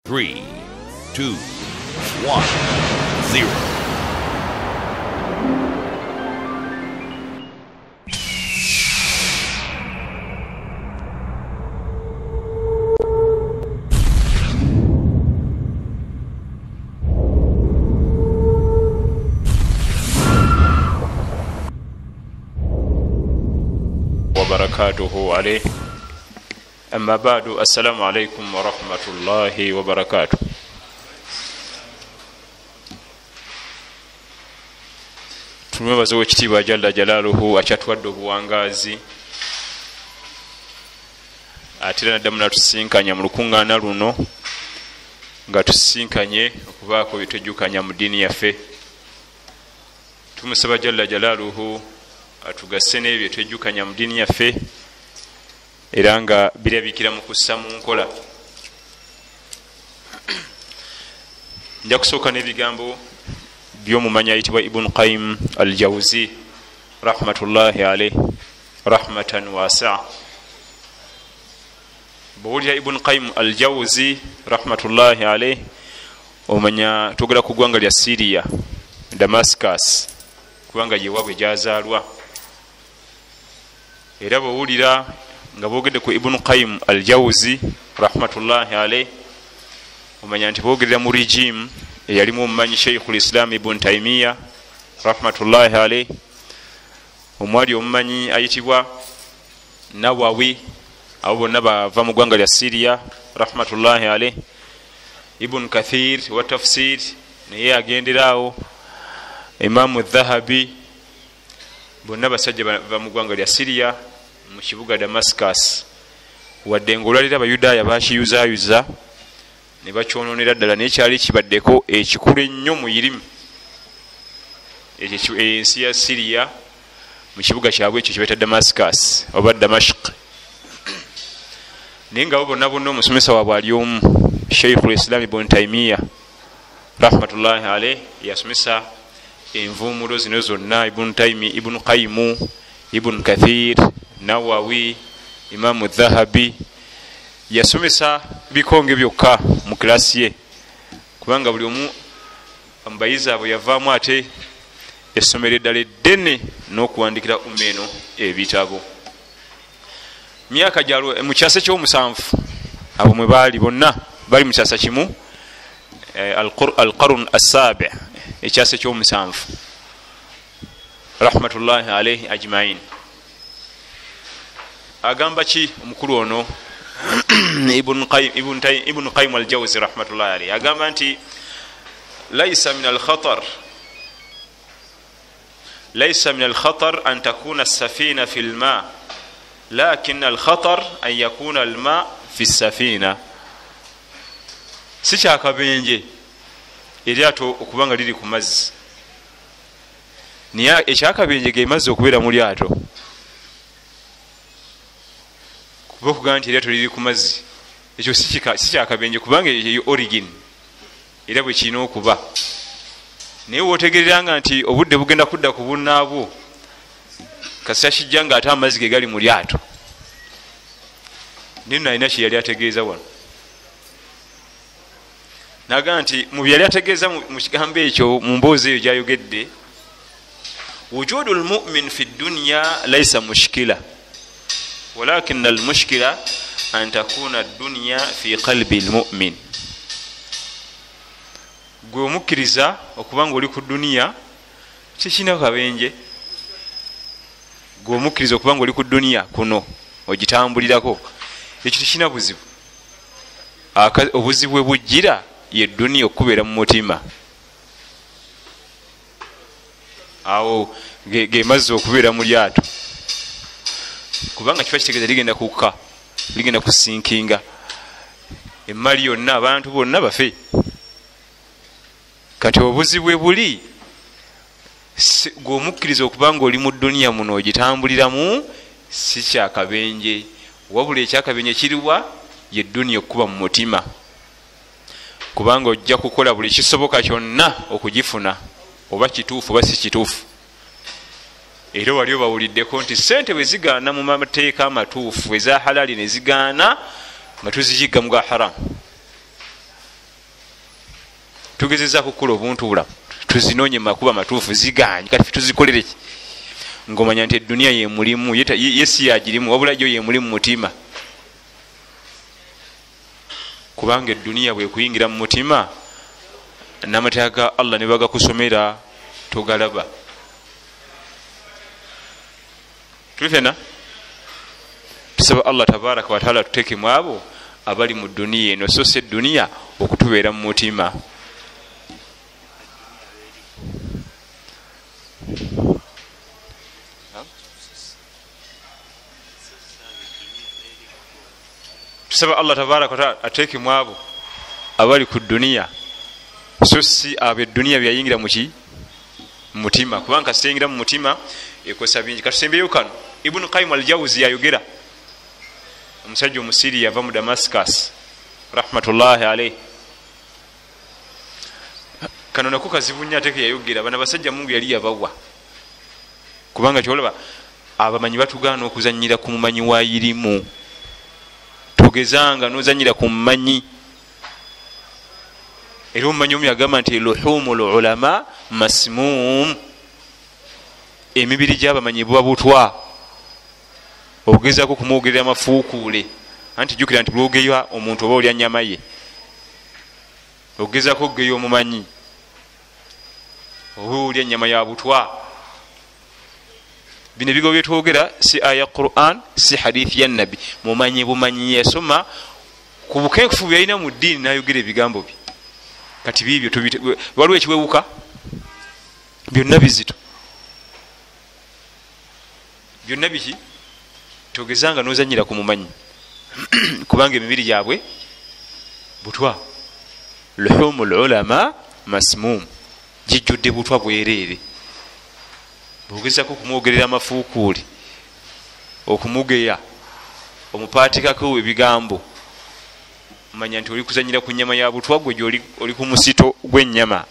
3, 2, 1, 0. وبركاته عليه. أما بعد، السلام عليكم ورحمة الله وبركاته. Tumwebaza Oweekitiibwa Jalla Jalaaluhu akyatuwadde obuwangazi ate era naddamu natusinkanya mu lukuŋŋaana luno nga tusisinkanye okubaako byetwejjukanya mu ddiini yaffe. Tumusaba Jalla Jalaaluhu atugase n'ebyo byetwejjukanya mu ddiini yaffe era nga birabikira mu kussa mu nkola. Nja kusooka n'ebigambo by'omumanyi ayitibwa Ibn Qayyim al-Jawzi rahmatullahi alayhi rahmatan wasi'a. Bw'owulira Ibn Qayyim al-Jawzi rahmatullahi alayhi omanya twogera ku ggwanga lya Syria, Damascus, kubanga yeewabwe gyazaalwa. Era bw'owulira nga boogedde ku Ibn Qayyim al-Jawzi rahmatullahi alayhi omanya nti boogerera mu regime eyalimu omumanyi Sheikhul Islam Ibn Taymiyyah rahmatullahi alayhi, omwali omumanyi ayitibwa Nawawi, abo bonna bava mu ggwanga lya Syria rahmatullahi alayhi, Ibn Kathir wa tafsir naye agenderaawo, Imamu Dhahabi, bonna basajja bava mu ggwanga lya Syria mu kibuga Damascus, wadde ng'olwalira Abayudaaya bakiyuzaayuza ne bakyononera ddala naye kyali kibaddeko ekikulu ennyo mu irimu ensi ya Syria mu kibuga kyabwe ekyo kibaita Damascus oba Damashq. Naye nga bo bonna bonna omusomesa waabwe ali omu, Sheikhul Islam Ibn Taymiyyah rahmatullahi alayhi, yasomesa envuumulo zino zonna Ibn Qayyim, Ibn Kathir, Nawawi, Imamu Dhahabi, yasomesa bikonge byokka mu kilasi ye, kubanga buli omu amubayizi abo yavaamu ate essomero eddala eddene n'okuwandikira umma eno ebitabo. Myaka gyalo mu kyasa ky'omusanvu abo mwe baali bonna bali mu kyasa kimu, al-qarn as-sabi', ekyasa ky'omusanvu rahmatullahi alayhi ajmain. Agamba ki omukulu ono Ibn Qayyim al-Jawzi rahmatullahi alayhi? Agamba nti laysa min al-khatar an takuna as-safina fi al-ma, lakin al-khatar an yakuna al-ma fi as-safina. Si kyakabenje eryato okuba nga liri ku mazzi, naye ekyakabenje ge mazzi okubeera mu lyato. Kuba okugamba nti eryato liri ku mazzi ekyo si kyakabenje, kubanga eyo origin era bwe kirina okuba. Naye wootegereranga nti obudde bugenda kudda ku bunnaabwo kasita kijja nga ate amazzi ge gali mu lyato, nino alina kye yali ategeeza wano. Naga nti mu byali ategeeza mu kigambo ekyo, mu mboozi eyo gyayogedde, wujudu lmumin fi dunya laisa mushkila walakin almushkila an takuna dunya fi qalbi lmumin. Gwe omukkiriza okuba nga oli ku duniya kikina kabenje. Gwe omukkiriza okuba nga oli ku duniya kuno ogitambulirako, ekyo tekina buzibu. Obuzibu bwe bujjira ye duniya okubeera mu mutima, awo ge mazzi okubeera mu lyato, kubanga kifa kitegeeza ligenda kukka, ligenda kusinkinga, emmali yonna, abantu bonna bafe. Kati obuzibu bwe buli gwe omukkiriza okuba nga oli mu duniya muno ogitambuliramu, si kyakabenje, wabula ekyakabenje kiriwa ye duniya okuba mu mutima, kubanga ojja kukola buli kisoboka kyonna okugifuna, oba kituufu oba si kituufu. Era wali obawuliddeko nti sente bwe zigaana mu mateeka amatuufu eza halali ne zigaana nga tuziyigga mu ga haramu, tugezeza kukola obuntubula tuzinonye makuba matuufu ziganye kati tuzikolere ki ngomanya nti eduniya ye mulimu yesi yagirimu wabula jo ye mulimu mutima kubanga eduniya bwekuyingira mu mutima n'amateeka ga Allah ne bagakusomera togalaba tulifena tusaba Allah tabaraka wa taala tuteke mu abo abali mu duniya eno so se duniya okutubeera mu mutima tusaba Allah tabaraka wa taala ateke mu abo abali ku duniya so si abe duniya byayingira muki mutima kubanga sitengira mu mutima ekosa bingi katusembeyo kano Ibn Qayyim al-Jawzi yayogera omusajja omusiri yava mu Damascus rahmatullahi alayhi kano nako kazibunya ateke yayogera bana basajja Mungu yali yabawa kubanga kyolaba abamanyi batugaana okuzanyira ku mumanyi wa irimu tugezanga nozanyira ku mumanyi era omumanyi omu yagamba nti luhumul ulama masmum emibiri gy'abamanyi buba butwa ogezaako kumwogerera amafuukuule anti jjukira nti bwogeya omuntu oba olya nnyama ye ogezaako okugeya omumanyi oba olya nnyama ya butwa bino ebigo byetwogera si aya Quran si hadithi ya nabbi mumanyi bumanyi yasoma ku bukenkufu byalina mu ddiini n'ayogera ebigambo bye kati biibyo waliwo ekiwewuka byonna bizito byonna biki togezanga nozanyira ku mumanyi kubanga emibiri gyabwe butwa luhumul ulama masmum gijjudde butwa bwereere bwogezako okumwogerera amafuukuuli okumugeya omupaatikako ebigambo manya nti oli kuzanyira ku nnyama ya butwa gwe oli ku musito gw'ennyama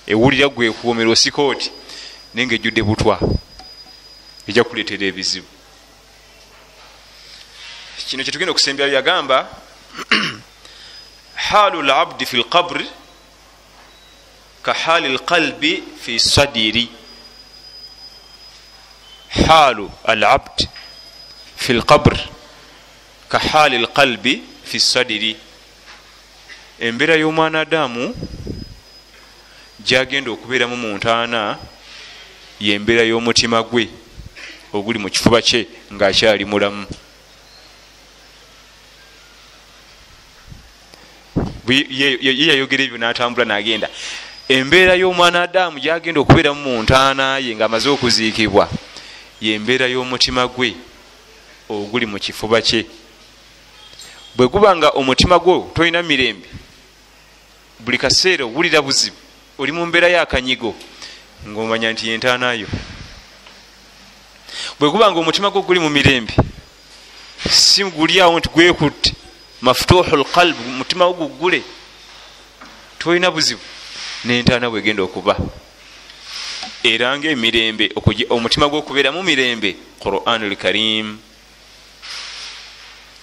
ewulira gwe kuwomera osikooti naye ngaejjudde butwa ejja kuleetera ebizibu kino kyetugenda okusembera yagamba halu labdi fi lqabri ka hali lqalbi fi sadiri halu alabd fi lqabr ka hali lqalbi fi sadiri embeera y'omwana adamu gyagenda okubeeramu mu ntaana yembeera y'omutima gwe oguli mu kifuba kye ng'akyali mulamu ye yayogera ebyo n'atambula n'agenda embeera y'omwana adamu gyagenda okubeeramu mu ntaana ye ng'amaze okuziikibwa yembeera y'omutima gwe oguli mu kifuba kye bwe guba nga omutima gwo tolina mirembe buli kaseera owulira buzibu oli mu mbeera y'akanyigo ng'omanya nti yentaanayo bwe guba nga omutima gwo guli mu mirembe si guli awo nti gwekutte mafutuhu lqalbu mutima wo guggule tolina buzibu n'entaana bwegenda okuba era ngaemirembe omutima gw'okubeera mu mirembe Quranul Karim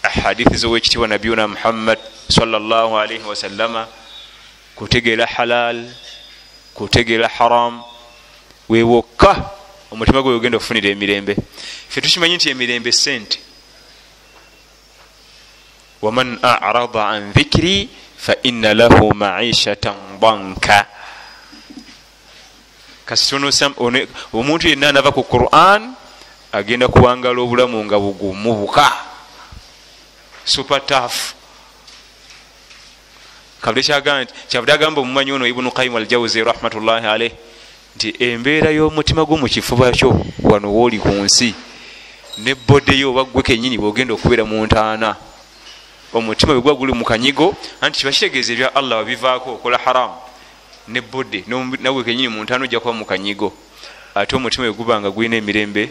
ahadithi z'owekitiibwa nabiyuna Muhammad sallallahu alaihi wasallama kutegeera halal kutegeera haram wewokka omutima gwe ogenda okufunira emirembe ffe tukimanyi nti emirembe sente waman a'rada an dhikri fa inna lahu ma'ishatan danka kasitono omuntu yenna anava ku Quran agenda kuwangala obulamu nga bugumu buka super tough kyavudde agamba omumanyi ono Ibn Qayyim al-Jawzi rahmatullahi alayhi nti embeera y'omutima gwo mu kifuba kyo wano wooli ku nsi ne bode yo oba gwe kennyini bwogenda okubeera mu ntaana omutima bwe gwa guli mu kanyigo anti kiba kitegeeza ebya Allah wabivaako okola haramu ne bode nawe kennyini mu ntaana ojja kuba mu kanyigo ate omutima bwe guba nga gulina emirembe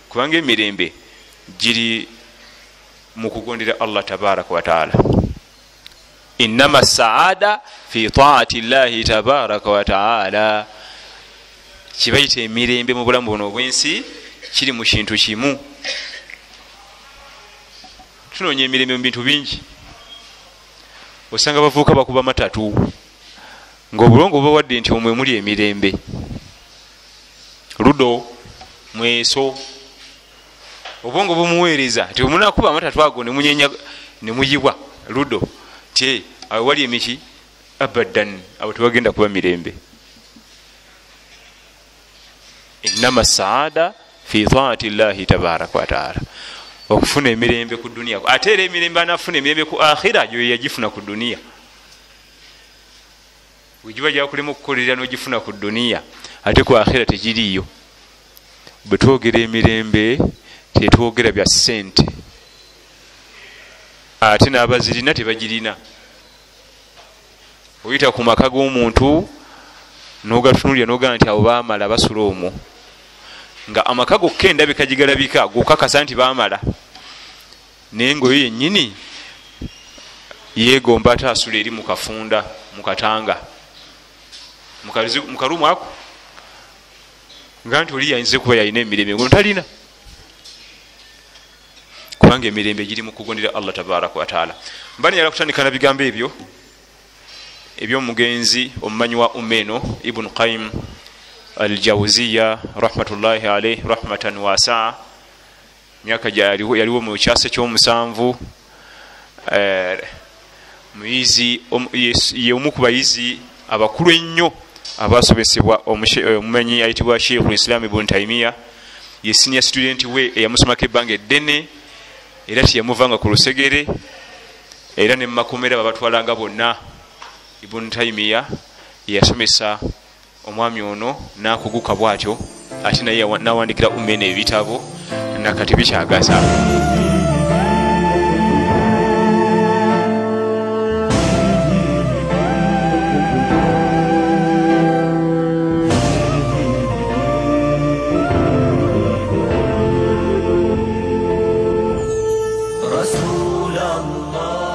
kubanga emirembe giri mu kugondera Allah tabaraka wa taala innama saada fi taati llahi tabaraka wa taala kibayita emirembe mu bulamu buno obwensi kiri mu kintu kimu tunoonya emirembe mu bintu bingi osanga bavuuka bakuba matatu ng'obulongo bubawadde nti omwe muli emirembe. Ludo mweso obwongo bumuweereza ti omunakuba amatatu ago nemunyenya nemuyibwa ludo ti awo wali emiki abadan abo tebagenda kuba mirembe. Innama saada fi taati llahi tabaraka wataala, okufuna emirembe ku duniya ate era emirembe anafuna emirembe ku akhira gyo yagifuna ku duniya. Wegiba gyakulema okukolerera nogifuna ku duniya ate ku akhira tegiriyo. Bwetwogera emirembe tetwogera bya ssente, ate n'abazirina tebagirina. Oyita ku maka g'omuntu n'ogatunuulira n'ogamba nti abo baamala basula omwo, nga amaka gokka endabika gigalabika gokakasa nti baamala, naye ngaoyo yennyini yeegomba ate asula eri mu kafunda mu katanga mu kalumu ako, nga nti oli yayinza kuba yalina emirembe ngono talina, kubanga emirembe giri mu kugondera Allah tabaraka wataala. Mba nyala kutandika na bigambo ebyo ebyomugenzi omumanyi wa Umeno Ibn Qayyim al-Jawziya rahmatullahi alayhi rahmatan wasaa. Myaka yaliwo mu kyase ky'omusanvu, muyizi ye omu ku bayizi abakulu ennyo abasobesebwa omumanyi ayitibwa Sheikhul Islam Ibn Taymiya. Ye senior student we eyamusomako ebbanga eddene, era tiyamuvanga ku lusegere, era ne mumakomera babatwalanga bonna. Ibn Taymiya yasomesa omwami ono nakuguka bwatyo, ate naye nawandikira Umeno ebitabo nakati bikyagasa. رسول الله